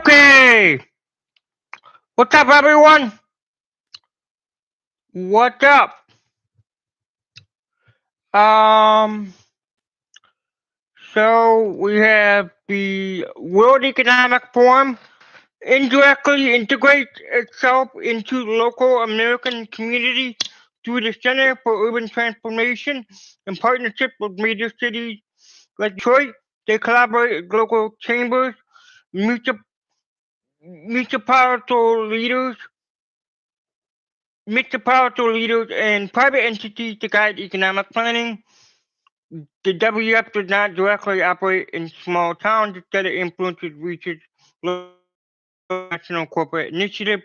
Okay, what's up, everyone? What's up? Um, so we have the World Economic Forum indirectly integrates itself into local American community through the Center for Urban Transformation in partnership with major cities like Detroit. They collaborate with local chambers, municipal leaders, and private entities to guide economic planning. The WEF does not directly operate in small towns. Instead, it influences research, national corporate initiative,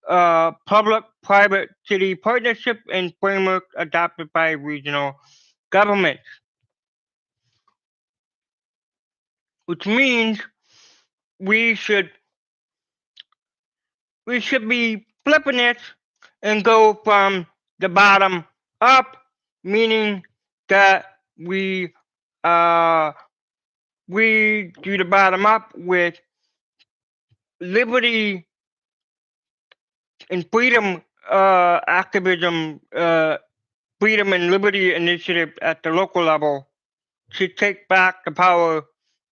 public-private city partnership, and frameworks adopted by regional governments. Which means we should be flipping it and go from the bottom up, meaning that we uh, do the bottom up with liberty and freedom activism, freedom and liberty initiative at the local level to take back the power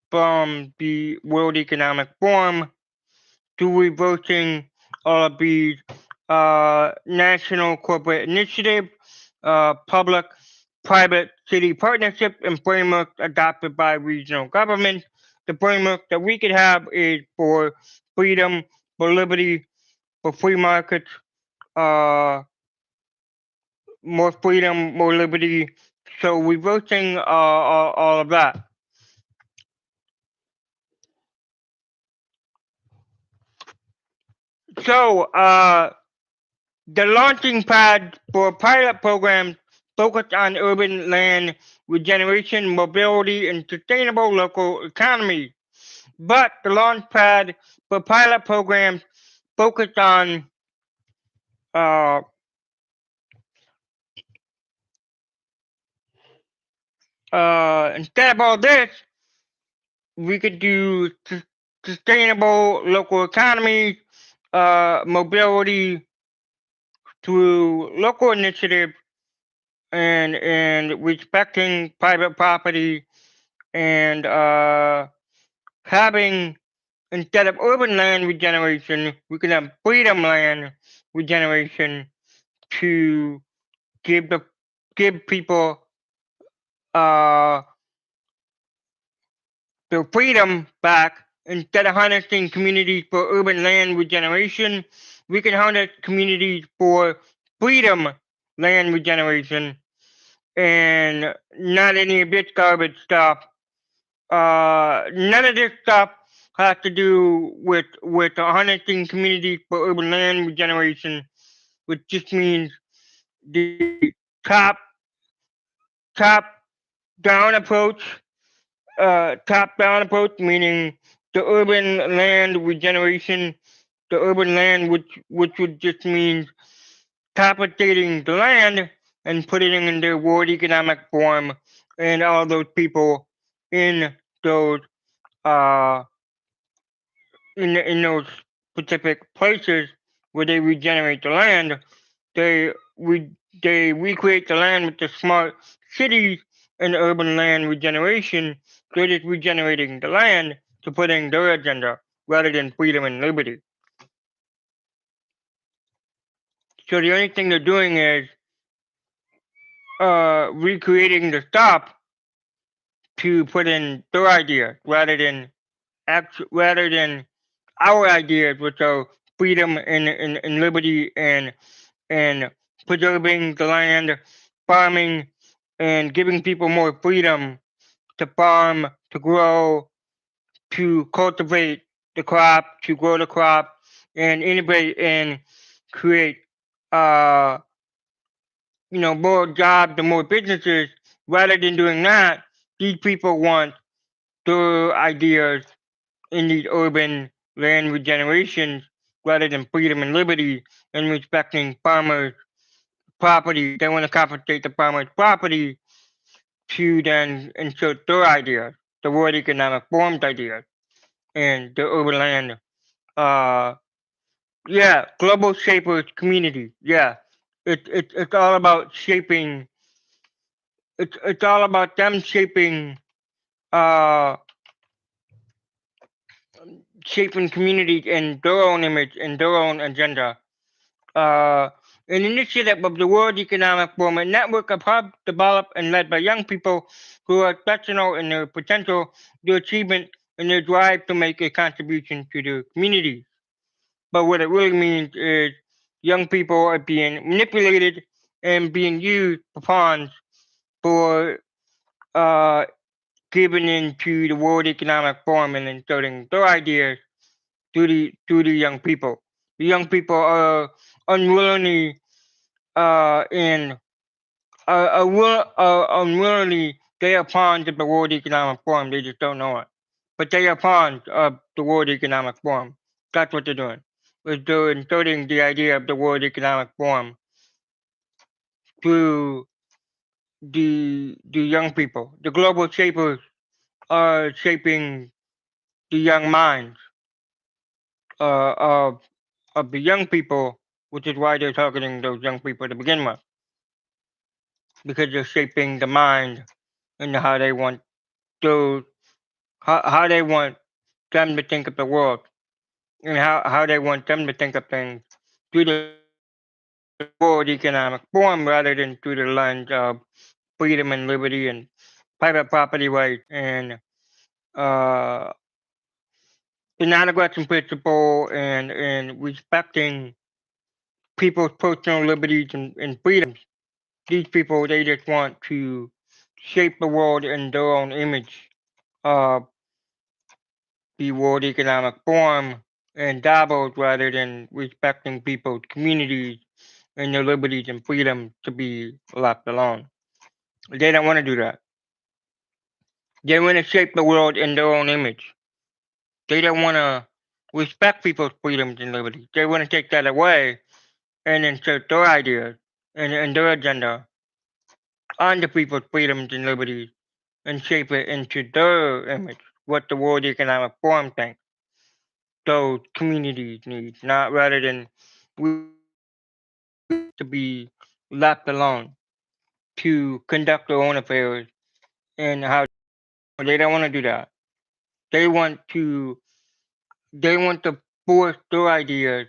from the World Economic Forum to reversing all of these national corporate initiative, public-private city partnership, and frameworks adopted by regional governments. The framework that we could have is for freedom, for liberty, for free markets, more freedom, more liberty. So reversing all of that. So the launching pad for pilot programs focused on urban land regeneration, mobility, and sustainable local economy. But the launch pad for pilot programs focused on instead of all this, we could do sustainable local economy, mobility through local initiative, and respecting private property, and having, instead of urban land regeneration, we can have freedom land regeneration to give people their freedom back. Instead of harnessing communities for urban land regeneration, we can harness communities for freedom land regeneration, and not any of this garbage stuff. None of this stuff has to do with harnessing communities for urban land regeneration, which just means the top down approach. Top down approach, meaning the urban land regeneration, the urban land, which would just mean compensating the land and putting it in their World Economic Forum and all those people in those uh in those specific places where they regenerate the land. They recreate the land with the smart cities and urban land regeneration. They're just regenerating the land to put in their agenda rather than freedom and liberty. So the only thing they're doing is recreating the stuff to put in their ideas rather than our ideas, which are freedom and liberty and preserving the land, farming, and giving people more freedom to farm, to grow, to cultivate the crop, to grow the crop, and innovate and create more jobs and more businesses. Rather than doing that, these people want their ideas in these urban land regenerations rather than freedom and liberty and respecting farmers' property. They want to compensate the farmers' property to then insert their ideas, the World Economic Forum's ideas, and the urban land Uh, yeah, global shapers community. Yeah, it's all about shaping. It's all about them shaping uh shaping communities in their own image and their own agenda. Uh, an initiative of the World Economic Forum, a network of hubs developed and led by young people who are exceptional in their potential, their achievement, and their drive to make a contribution to their community. But what it really means is young people are being manipulated and being used for pawns for uh, giving into the World Economic Forum and inserting their ideas to the young people. The young people are unwillingly and unwillingly they are pawns of the World Economic Forum. They just don't know it, but they are pawns of the World Economic Forum. That's what they're doing. They're inserting the idea of the World Economic Forum to the young people. The global shapers are shaping the young minds uh, of of the young people, which is why they're targeting those young people to begin with, because they're shaping the mind and how they want those how they want them to think of the world and how they want them to think of things through the World Economic Forum rather than through the lens of freedom and liberty and private property rights and uh, the non-aggression principle and respecting people's personal liberties and freedoms. These people, they just want to shape the world in their own image of the World Economic Forum and Davos rather than respecting people's communities and their liberties and freedoms to be left alone. They don't want to do that. They want to shape the world in their own image. They don't want to respect people's freedoms and liberties. They want to take that away and insert their ideas and their agenda onto people's freedoms and liberties and shape it into their image, what the World Economic Forum thinks those communities need, not rather than to be left alone to conduct their own affairs and how they don't want to do that. They want to they want to force their ideas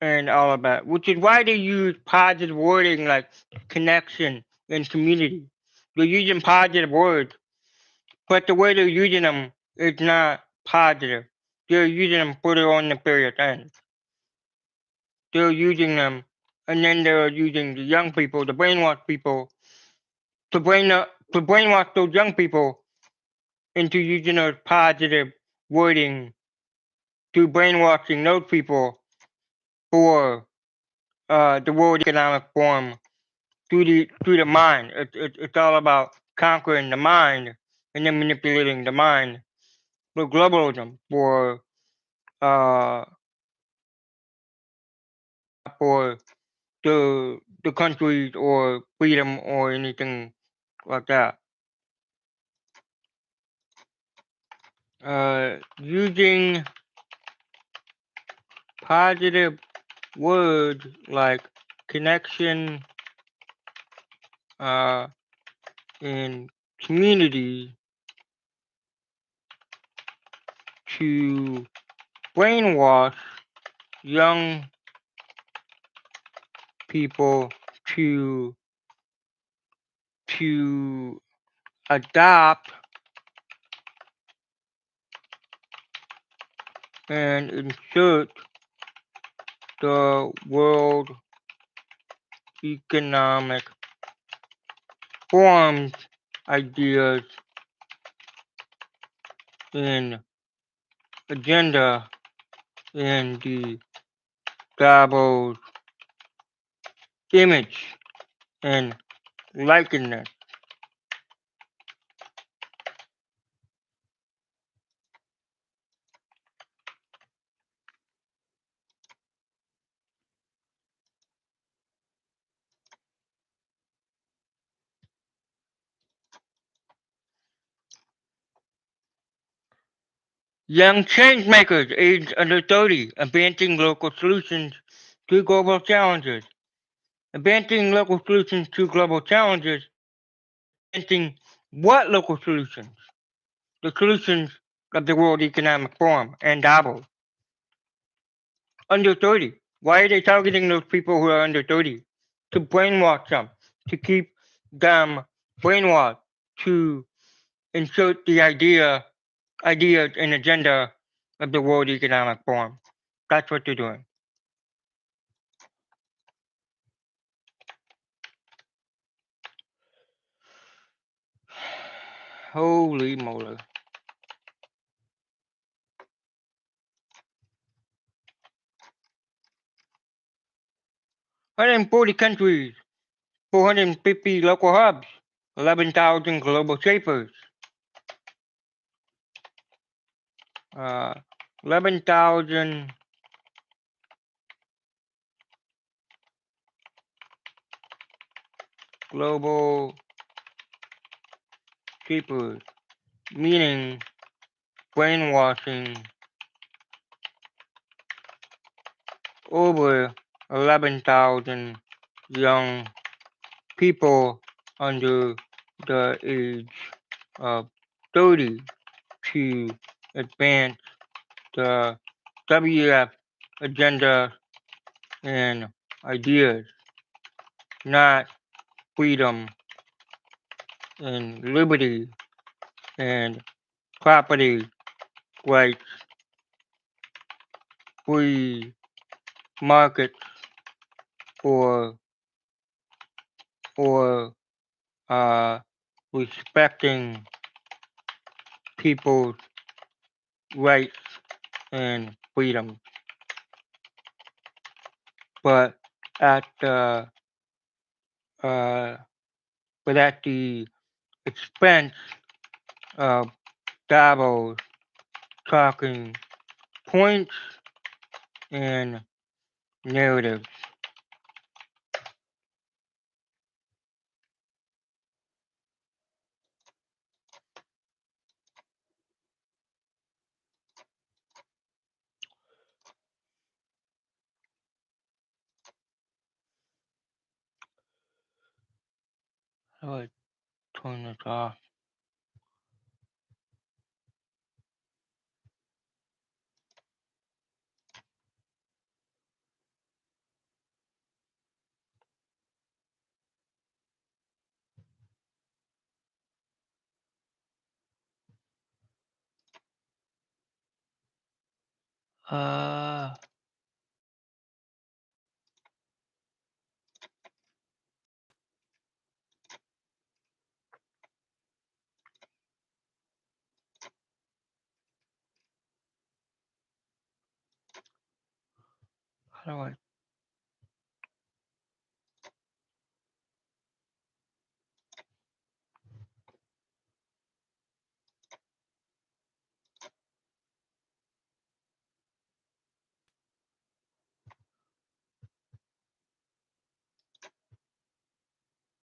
and all of that, which is why they use positive wording like connection and community. They're using positive words, but the way they're using them is not positive. They're using them for their own nefarious ends. They're using them, and then they're using the young people, the brainwashed people, to brainwash those young people into using those positive wording to brainwashing those people for the World Economic Forum through the mind. It's all about conquering the mind and then manipulating the mind for globalism, uh, for the countries or freedom or anything like that. Using positive words like connection uh, and community to brainwash young people to to adopt and insert the World Economic Forum's ideas and agenda in the Davos image and likeness. Young change makers aged under 30, advancing local solutions to global challenges. Advancing local solutions to global challenges, advancing what local solutions? The solutions of the World Economic Forum and Davos. Under 30. Why are they targeting those people who are under 30? To brainwash them, to keep them brainwashed, to insert the ideas and agenda of the World Economic Forum. That's what they're doing. Holy moly. 140 countries, 450 local hubs, 11,000 global shapers, 11,000 global shapers, meaning brainwashing over 11,000 young people under the age of 30 to advance the WEF agenda and ideas, not freedom and liberty and property rights, free markets, or or uh, respecting people's rights and freedom, but at the uh, but at the expense of Davos talking points and narratives. How do I turn this off? Uh, how do I